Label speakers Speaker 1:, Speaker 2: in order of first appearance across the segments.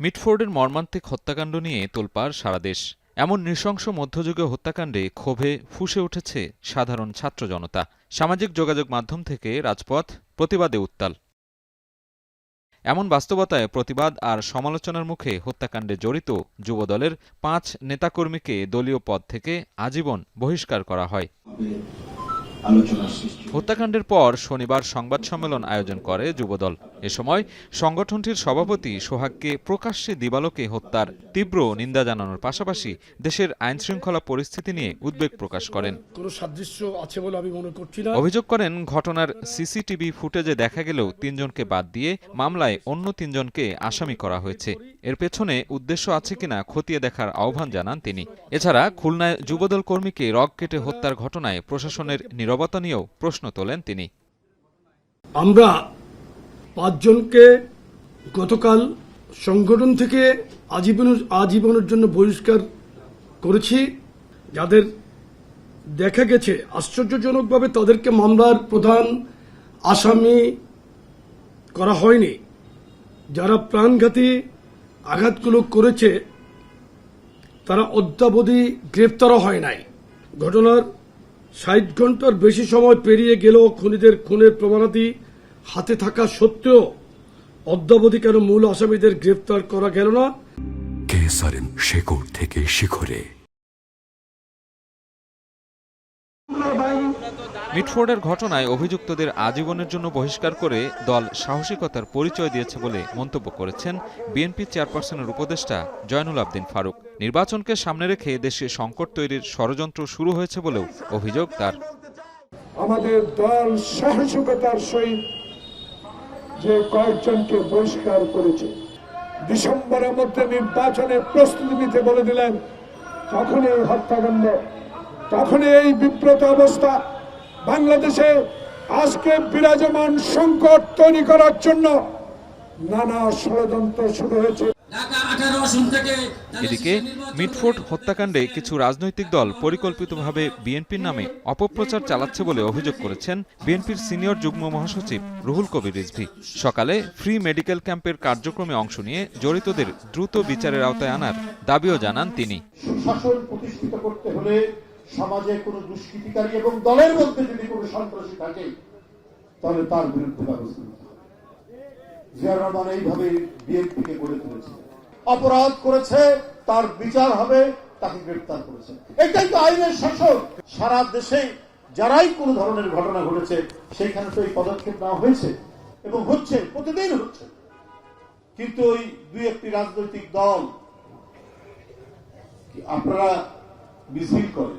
Speaker 1: মিটফোর্ডের মর্মান্তিক হত্যাকাণ্ড নিয়ে তোলপাড় সারা দেশ। এমন নৃশংস মধ্যযুগীয় হত্যাকাণ্ডে ক্ষোভে ফুঁসে উঠেছে সাধারণ ছাত্র জনতা। সামাজিক যোগাযোগ মাধ্যম থেকে রাজপথ প্রতিবাদে উত্তাল। এমন বাস্তবতায় প্রতিবাদ আর সমালোচনার মুখে হত্যাকাণ্ডে জড়িত যুবদলের ৫ নেতাকর্মীকে দলীয় পদ থেকে আজীবন বহিষ্কার করা হয়। হত্যাকাণ্ডের পর শনিবার সংবাদ সম্মেলন আয়োজন করে যুবদল। এ সময় সংগঠনটির সভাপতি সোহাগকে প্রকাশ্যে দিবালোকে হত্যার তীব্র নিন্দা জানানোর পাশাপাশি দেশের আইনশৃঙ্খলা পরিস্থিতি নিয়ে উদ্বেগ প্রকাশ করেন। অভিযোগ করেন, ঘটনার সিসিটিভি ফুটেজে দেখা গেলেও ৩ জনকে বাদ দিয়ে মামলায় অন্য ৩ জনকে আসামি করা হয়েছে। এর পেছনে উদ্দেশ্য আছে কিনা খতিয়ে দেখার আহ্বান জানান তিনি। এছাড়া খুলনায় যুবদল কর্মীকে রগ কেটে হত্যার ঘটনায় প্রশাসনের নীরবতা নিয়েও প্রশ্ন তোলেন তিনি।
Speaker 2: আমরা ৫ জনকে গতকাল সংগঠন থেকে আজীবনের জন্য বহিষ্কার করেছি, যাদের দেখা গেছে আশ্চর্যজনকভাবে তাদেরকে মামলার প্রধান আসামি করা হয়নি। যারা প্রাণঘাতী আঘাতগুলো করেছে তারা অদ্যাবধি গ্রেপ্তারও হয় নাই। ঘটনার ৬০ ঘন্টার বেশি সময় পেরিয়ে গেলেও খুনিদের খুনের প্রমাণাদি হাতে থাকা সত্ত্বেও অদ্যাবধি কেন মূল আসামিদের গ্রেপ্তার করা গেল না? শেকড় থেকে শিখরে।
Speaker 1: মিটফোর্ডের ঘটনায় অভিযুক্তদের আজীবনের জন্য বহিষ্কার করে দল সাহসিকতার পরিচয় দিয়েছে বলে মন্তব্য করেছেন বিএনপি চেয়ারপারসনের উপদেষ্টা জয়নুল আবদিন ফারুক। নির্বাচনকে সামনে রেখে দেশে সংকট তৈরির ষড়যন্ত্র শুরু হয়েছে বলেও অভিযোগ তার।
Speaker 3: আমাদের দল সাহসিকতার সহিত যে কয়েকজনকে বহিষ্কার করেছে, ডিসেম্বরের মধ্যে নির্বাচনের প্রস্তুতি নিতে বলে দিলেন, তখনই এই হত্যাকাণ্ড, তখনই এই বিব্রত অবস্থা। বাংলাদেশে আজকে বিরাজমান সংকট তৈরি করার জন্য নানা ষড়যন্ত্র শুরু হয়েছে।
Speaker 1: এদিকে মিটফোর্ড হত্যাকাণ্ডে কিছু রাজনৈতিক দল পরিকল্পিতভাবে বিএনপির নামে অপপ্রচার চালাচ্ছে বলে অভিযোগ করেছেন বিএনপির সিনিয়র যুগ্ম মহাসচিব রুহুল কবির রিজভী। সকালে ফ্রি মেডিকেল ক্যাম্পের কার্যক্রমে অংশ নিয়ে জড়িতদের দ্রুত বিচারের আওতায় আনার দাবিও জানান তিনি।
Speaker 4: শাসন প্রতিষ্ঠিত করতে হলে সমাজে কোনো দুষ্কৃতিকারী এবং দলের মধ্যে যদি কোনো সন্ত্রাসী থাকে তাহলে তার বিরুদ্ধে ব্যবস্থা নিতে হবে। জিয়া রহমান এইভাবে বিএনপিকে গড়ে তুলেছে, অপরাধ করেছে তার বিচার হবে, তাকে গ্রেফতার করেছে। এটাই তো আইনের শাসন। সারা দেশে যারাই কোনো ধরনের ঘটনা ঘটেছে সেইখানে তো এই পদক্ষেপ নেওয়া হয়েছে এবং হচ্ছে, প্রতিদিন হচ্ছে। কিন্তু ওই ২-১টি রাজনৈতিক দল আপনারা মিছিল করে,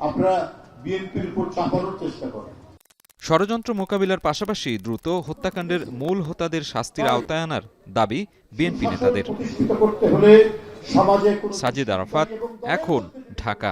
Speaker 4: আপনারা বিএনপির উপর চাপানোর চেষ্টা করেন।
Speaker 1: ষড়যন্ত্র মোকাবিলার পাশাপাশি দ্রুত হত্যাকাণ্ডের মূল হোতাদের শাস্তির আওতায় আনার দাবি বিএনপি নেতাদের।
Speaker 4: সাজিদ আরাফাত, এখন, ঢাকা।